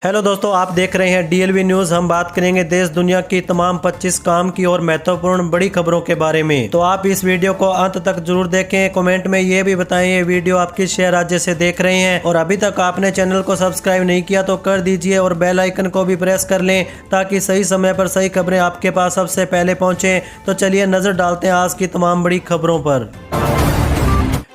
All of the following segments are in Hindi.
हेलो दोस्तों, आप देख रहे हैं डीएलवी न्यूज। हम बात करेंगे देश दुनिया की तमाम 25 काम की और महत्वपूर्ण बड़ी खबरों के बारे में। तो आप इस वीडियो को अंत तक जरूर देखें। कमेंट में ये भी बताएं ये वीडियो आप किस शहर राज्य से देख रहे हैं, और अभी तक आपने चैनल को सब्सक्राइब नहीं किया तो कर दीजिए और बेल आइकन को भी प्रेस कर लें ताकि सही समय पर सही खबरें आपके पास सबसे पहले पहुंचे। तो चलिए नजर डालते हैं आज की तमाम बड़ी खबरों पर।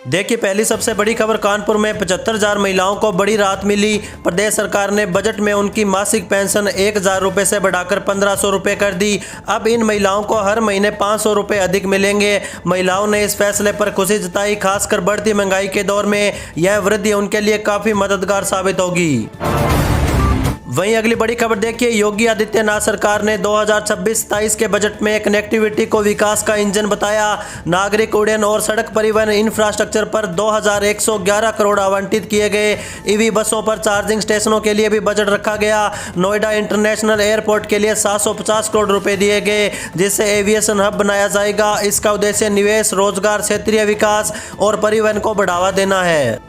देखिए, पहली सबसे बड़ी खबर, कानपुर में 75,000 महिलाओं को बड़ी राहत मिली। प्रदेश सरकार ने बजट में उनकी मासिक पेंशन 1,000 रुपये से बढ़ाकर 1,500 रुपये कर दी। अब इन महिलाओं को हर महीने 500 रुपये अधिक मिलेंगे। महिलाओं ने इस फैसले पर खुशी जताई। खासकर बढ़ती महंगाई के दौर में यह वृद्धि उनके लिए काफ़ी मददगार साबित होगी। वहीं अगली बड़ी खबर देखिए, योगी आदित्यनाथ सरकार ने 2026-27 के बजट में कनेक्टिविटी को विकास का इंजन बताया। नागरिक उड्डयन और सड़क परिवहन इंफ्रास्ट्रक्चर पर 2,111 करोड़ आवंटित किए गए। ईवी बसों पर चार्जिंग स्टेशनों के लिए भी बजट रखा गया। नोएडा इंटरनेशनल एयरपोर्ट के लिए 750 करोड़ रुपए दिए गए, जिससे एविएशन हब बनाया जाएगा। इसका उद्देश्य निवेश, रोजगार, क्षेत्रीय विकास और परिवहन को बढ़ावा देना है।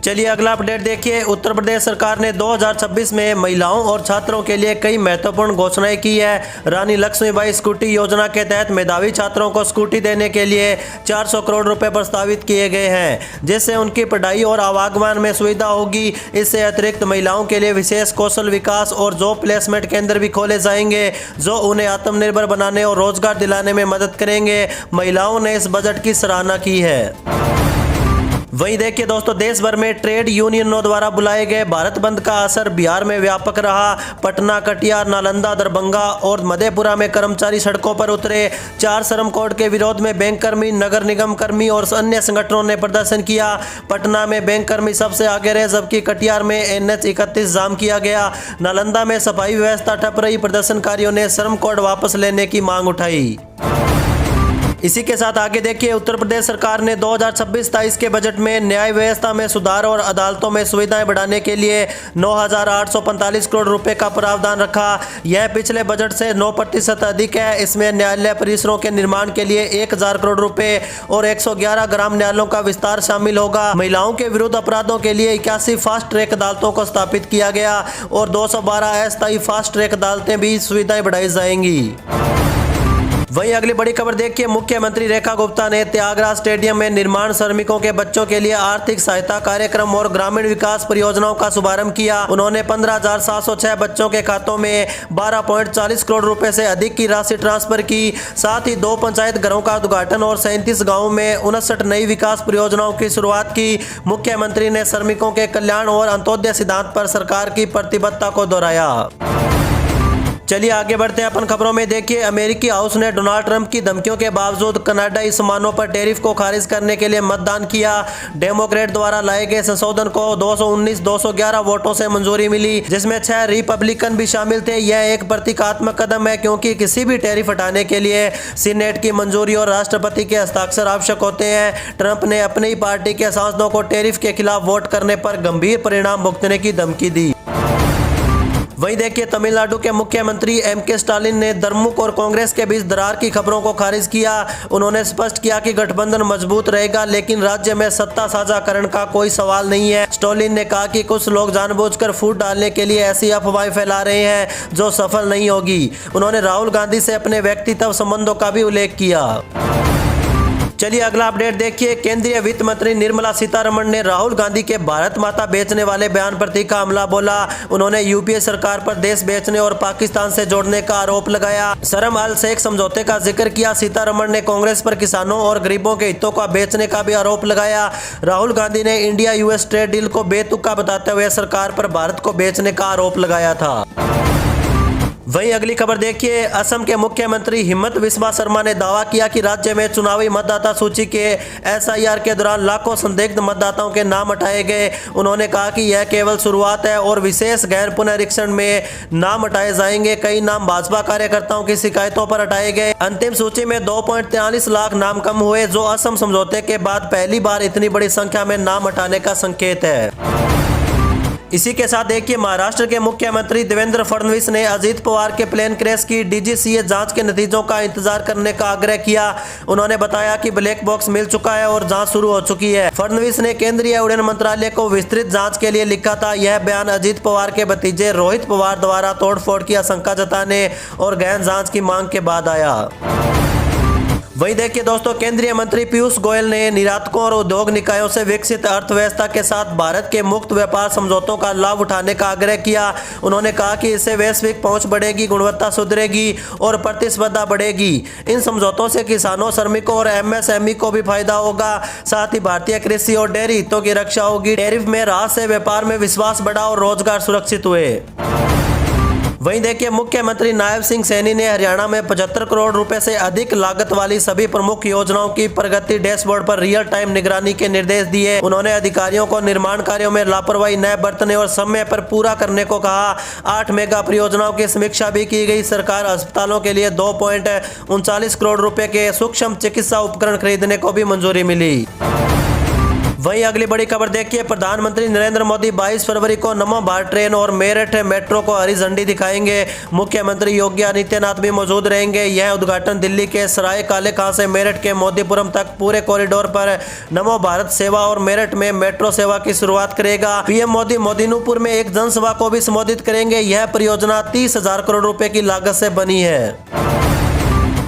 चलिए अगला अपडेट देखिए, उत्तर प्रदेश सरकार ने 2026 में महिलाओं और छात्रों के लिए कई महत्वपूर्ण घोषणाएं की है। रानी लक्ष्मीबाई स्कूटी योजना के तहत मेधावी छात्रों को स्कूटी देने के लिए 400 करोड़ रुपए प्रस्तावित किए गए हैं, जिससे उनकी पढ़ाई और आवागमन में सुविधा होगी। इससे अतिरिक्त महिलाओं के लिए विशेष कौशल विकास और जॉब प्लेसमेंट केंद्र भी खोले जाएंगे, जो उन्हें आत्मनिर्भर बनाने और रोजगार दिलाने में मदद करेंगे। महिलाओं ने इस बजट की सराहना की है। वहीं देखिए दोस्तों, देश भर में ट्रेड यूनियनों द्वारा बुलाए गए भारत बंद का असर बिहार में व्यापक रहा। पटना, कटिहार, नालंदा, दरभंगा और मधेपुरा में कर्मचारी सड़कों पर उतरे। 4 श्रम कोड के विरोध में बैंक कर्मी, नगर निगम कर्मी और अन्य संगठनों ने प्रदर्शन किया। पटना में बैंक कर्मी सबसे आगे रहे, जबकि कटिहार में NH-31 जाम किया गया। नालंदा में सफाई व्यवस्था ठप रही। प्रदर्शनकारियों ने श्रम कोड वापस लेने की मांग उठाई। इसी के साथ आगे देखिए, उत्तर प्रदेश सरकार ने 2026-27 के बजट में न्याय व्यवस्था में सुधार और अदालतों में सुविधाएं बढ़ाने के लिए 9,845 करोड़ रुपए का प्रावधान रखा। यह पिछले बजट से 9% अधिक है। इसमें न्यायालय परिसरों के निर्माण के लिए 1,000 करोड़ रुपए और 111 ग्राम न्यायालयों का विस्तार शामिल होगा। महिलाओं के विरुद्ध अपराधों के लिए 81 फास्ट ट्रैक अदालतों को स्थापित किया गया और 212 अस्थायी फास्ट ट्रैक अदालतें भी सुविधाएं बढ़ाई जाएंगी। वहीं अगली बड़ी खबर देखिए, मुख्यमंत्री रेखा गुप्ता ने त्यागराज स्टेडियम में निर्माण श्रमिकों के बच्चों के लिए आर्थिक सहायता कार्यक्रम और ग्रामीण विकास परियोजनाओं का शुभारंभ किया। उन्होंने 15,706 बच्चों के खातों में 12.40 करोड़ रुपए से अधिक की राशि ट्रांसफर की। साथ ही 2 पंचायत घरों का उद्घाटन और 37 गाँवों में 59 नई विकास परियोजनाओं की शुरुआत की। मुख्यमंत्री ने श्रमिकों के कल्याण और अंत्योदय सिद्धांत पर सरकार की प्रतिबद्धता को दोहराया। चलिए आगे बढ़ते हैं अपन खबरों में। देखिए, अमेरिकी हाउस ने डोनाल्ड ट्रंप की धमकियों के बावजूद कनाडाई सामानों पर टैरिफ को खारिज करने के लिए मतदान किया। डेमोक्रेट द्वारा लाए गए संशोधन को 219-211 वोटों से मंजूरी मिली, जिसमें 6 रिपब्लिकन भी शामिल थे। यह एक प्रतीकात्मक कदम है, क्योंकि किसी भी टैरिफ हटाने के लिए सीनेट की मंजूरी और राष्ट्रपति के हस्ताक्षर आवश्यक होते हैं। ट्रंप ने अपनी ही पार्टी के सांसदों को टैरिफ के खिलाफ वोट करने पर गंभीर परिणाम भुगतने की धमकी दी। वहीं देखिए, तमिलनाडु के मुख्यमंत्री M.K. स्टालिन ने द्रमुक और कांग्रेस के बीच दरार की खबरों को खारिज किया। उन्होंने स्पष्ट किया कि गठबंधन मजबूत रहेगा, लेकिन राज्य में सत्ता साझाकरण का कोई सवाल नहीं है। स्टालिन ने कहा कि कुछ लोग जानबूझकर फूट डालने के लिए ऐसी अफवाहें फैला रहे हैं जो सफल नहीं होगी। उन्होंने राहुल गांधी से अपने व्यक्तिगत संबंधों का भी उल्लेख किया। चलिए अगला अपडेट देखिए, केंद्रीय वित्त मंत्री निर्मला सीतारमण ने राहुल गांधी के भारत माता बेचने वाले बयान पर तीखा हमला बोला। उन्होंने यूपीए सरकार पर देश बेचने और पाकिस्तान से जोड़ने का आरोप लगाया। शर्म अल शेख समझौते का जिक्र किया। सीतारमण ने कांग्रेस पर किसानों और गरीबों के हितों का बेचने का भी आरोप लगाया। राहुल गांधी ने इंडिया US ट्रेड डील को बेतुका बताते हुए सरकार पर भारत को बेचने का आरोप लगाया था। वहीं अगली खबर देखिए, असम के मुख्यमंत्री हिमंत बिस्वा शर्मा ने दावा किया कि राज्य में चुनावी मतदाता सूची के SIR के दौरान लाखों संदिग्ध मतदाताओं के नाम हटाए गए। उन्होंने कहा कि यह केवल शुरुआत है और विशेष गहन पुनरीक्षण में नाम हटाए जाएंगे। कई नाम भाजपा कार्यकर्ताओं की शिकायतों पर हटाए गए। अंतिम सूची में 2.43 लाख नाम कम हुए, जो असम समझौते के बाद पहली बार इतनी बड़ी संख्या में नाम हटाने का संकेत है। इसी के साथ देखिए, महाराष्ट्र के मुख्यमंत्री देवेंद्र फडणवीस ने अजीत पवार के प्लेन क्रैश की डीजीसीए जांच के नतीजों का इंतजार करने का आग्रह किया। उन्होंने बताया कि ब्लैक बॉक्स मिल चुका है और जांच शुरू हो चुकी है। फडणवीस ने केंद्रीय उड़ान मंत्रालय को विस्तृत जांच के लिए लिखा था। यह बयान अजीत पवार के भतीजे रोहित पवार द्वारा तोड़फोड़ की आशंका जताने और गहन जांच की मांग के बाद आया। वहीं देखिए दोस्तों, केंद्रीय मंत्री पीयूष गोयल ने निर्यातकों और उद्योग निकायों से विकसित अर्थव्यवस्था के साथ भारत के मुक्त व्यापार समझौतों का लाभ उठाने का आग्रह किया। उन्होंने कहा कि इससे वैश्विक पहुंच बढ़ेगी, गुणवत्ता सुधरेगी और प्रतिस्पर्धा बढ़ेगी। इन समझौतों से किसानों, श्रमिकों और एमएसएमई को भी फायदा होगा। साथ ही भारतीय कृषि और डेयरी हितों की रक्षा होगी। टैरिफ में राहत से व्यापार में विश्वास बढ़ा और रोजगार सुरक्षित हुए। वहीं देखिए, मुख्यमंत्री नायब सिंह सैनी ने हरियाणा में 75 करोड़ रुपए से अधिक लागत वाली सभी प्रमुख योजनाओं की प्रगति डैशबोर्ड पर रियल टाइम निगरानी के निर्देश दिए। उन्होंने अधिकारियों को निर्माण कार्यों में लापरवाही न बरतने और समय पर पूरा करने को कहा। 8 मेगा परियोजनाओं की समीक्षा भी की गई। सरकार अस्पतालों के लिए 2.39 करोड़ रुपए के सूक्ष्म चिकित्सा उपकरण खरीदने को भी मंजूरी मिली। वहीं अगली बड़ी खबर देखिए, प्रधानमंत्री नरेंद्र मोदी 22 फरवरी को नमो भारत ट्रेन और मेरठ मेट्रो को हरी झंडी दिखाएंगे। मुख्यमंत्री योगी आदित्यनाथ भी मौजूद रहेंगे। यह उद्घाटन दिल्ली के सराय काले खां से मेरठ के मोदीपुरम तक पूरे कॉरिडोर पर नमो भारत सेवा और मेरठ में मेट्रो सेवा की शुरुआत करेगा। पीएम मोदी मोदीनुपुर में एक जनसभा को भी संबोधित करेंगे। यह परियोजना 30,000 करोड़ रुपए की लागत से बनी है।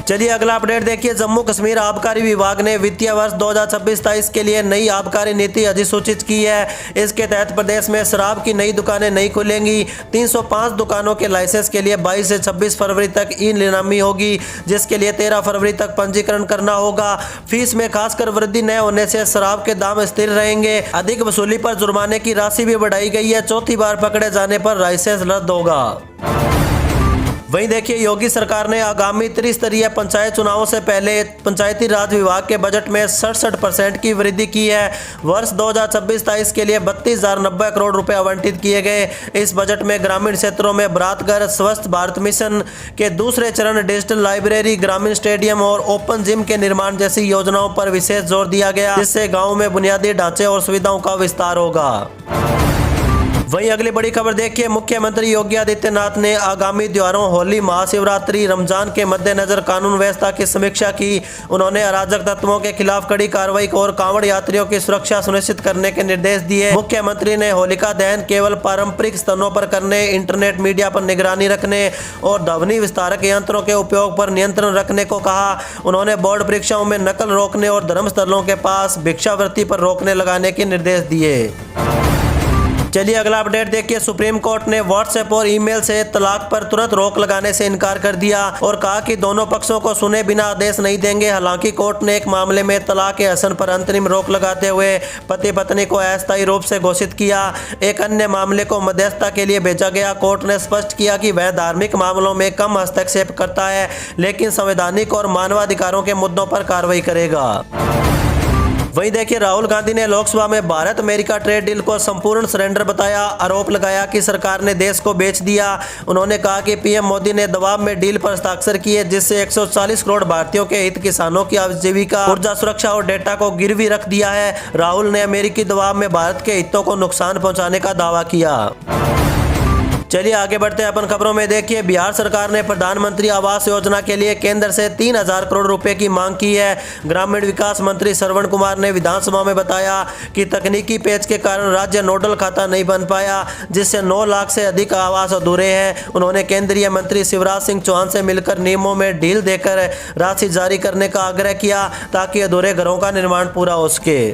चलिए अगला अपडेट देखिए, जम्मू कश्मीर आबकारी विभाग ने वित्तीय वर्ष 2026-27 के लिए नई आबकारी नीति अधिसूचित की है। इसके तहत प्रदेश में शराब की नई दुकानें नहीं खुलेंगी। 305 दुकानों के लाइसेंस के लिए 22 से 26 फरवरी तक ई नीलामी होगी, जिसके लिए 13 फरवरी तक पंजीकरण करना होगा। फीस में खासकर वृद्धि न होने से शराब के दाम स्थिर रहेंगे। अधिक वसूली पर जुर्माने की राशि भी बढ़ाई गई है। चौथी बार पकड़े जाने पर लाइसेंस रद्द होगा। वहीं देखिए, योगी सरकार ने आगामी त्रिस्तरीय पंचायत चुनावों से पहले पंचायती राज विभाग के बजट में 67% की वृद्धि की है। वर्ष 2026-27 के लिए 32,090 करोड़ रुपए आवंटित किए गए। इस बजट में ग्रामीण क्षेत्रों में बरातघर, स्वच्छ भारत मिशन के दूसरे चरण, डिजिटल लाइब्रेरी, ग्रामीण स्टेडियम और ओपन जिम के निर्माण जैसी योजनाओं पर विशेष जोर दिया गया, जिससे गाँव में बुनियादी ढांचे और सुविधाओं का विस्तार होगा। वहीं अगली बड़ी खबर देखिए, मुख्यमंत्री योगी आदित्यनाथ ने आगामी त्योहारों होली, महाशिवरात्रि, रमजान के मद्देनजर कानून व्यवस्था की समीक्षा की। उन्होंने अराजक तत्वों के खिलाफ कड़ी कार्रवाई और कांवड़ यात्रियों की सुरक्षा सुनिश्चित करने के निर्देश दिए। मुख्यमंत्री ने होलिका दहन केवल पारंपरिक स्थलों पर करने, इंटरनेट मीडिया पर निगरानी रखने और ध्वनि विस्तारक यंत्रों के उपयोग पर नियंत्रण रखने को कहा। उन्होंने बोर्ड परीक्षाओं में नकल रोकने और धर्मस्थलों के पास भिक्षावृत्ति पर रोकने लगाने के निर्देश दिए। चलिए अगला अपडेट देखिए, सुप्रीम कोर्ट ने व्हाट्सएप और ईमेल से तलाक पर तुरंत रोक लगाने से इनकार कर दिया और कहा कि दोनों पक्षों को सुने बिना आदेश नहीं देंगे। हालांकि कोर्ट ने एक मामले में तलाक के हसन पर अंतरिम रोक लगाते हुए पति पत्नी को अस्थायी रूप से घोषित किया। एक अन्य मामले को मध्यस्थता के लिए भेजा गया। कोर्ट ने स्पष्ट किया कि वह धार्मिक मामलों में कम हस्तक्षेप करता है, लेकिन संवैधानिक और मानवाधिकारों के मुद्दों पर कार्रवाई करेगा। वहीं देखिए, राहुल गांधी ने लोकसभा में भारत अमेरिका ट्रेड डील को संपूर्ण सरेंडर बताया। आरोप लगाया कि सरकार ने देश को बेच दिया। उन्होंने कहा कि पीएम मोदी ने दबाव में डील पर हस्ताक्षर किए, जिससे 140 करोड़ भारतीयों के हित, किसानों की आजीविका, ऊर्जा सुरक्षा और डेटा को गिरवी रख दिया है। राहुल ने अमेरिकी दबाव में भारत के हितों को नुकसान पहुंचाने का दावा किया। चलिए आगे बढ़ते हैं अपन खबरों में। देखिए, बिहार सरकार ने प्रधानमंत्री आवास योजना के लिए केंद्र से 3,000 करोड़ रुपए की मांग की है। ग्रामीण विकास मंत्री श्रवण कुमार ने विधानसभा में बताया कि तकनीकी पेच के कारण राज्य नोडल खाता नहीं बन पाया, जिससे 9 लाख से अधिक आवास अधूरे हैं। उन्होंने केंद्रीय मंत्री शिवराज सिंह चौहान से मिलकर नियमों में ढील देकर राशि जारी करने का आग्रह किया, ताकि अधूरे घरों का निर्माण पूरा हो सके।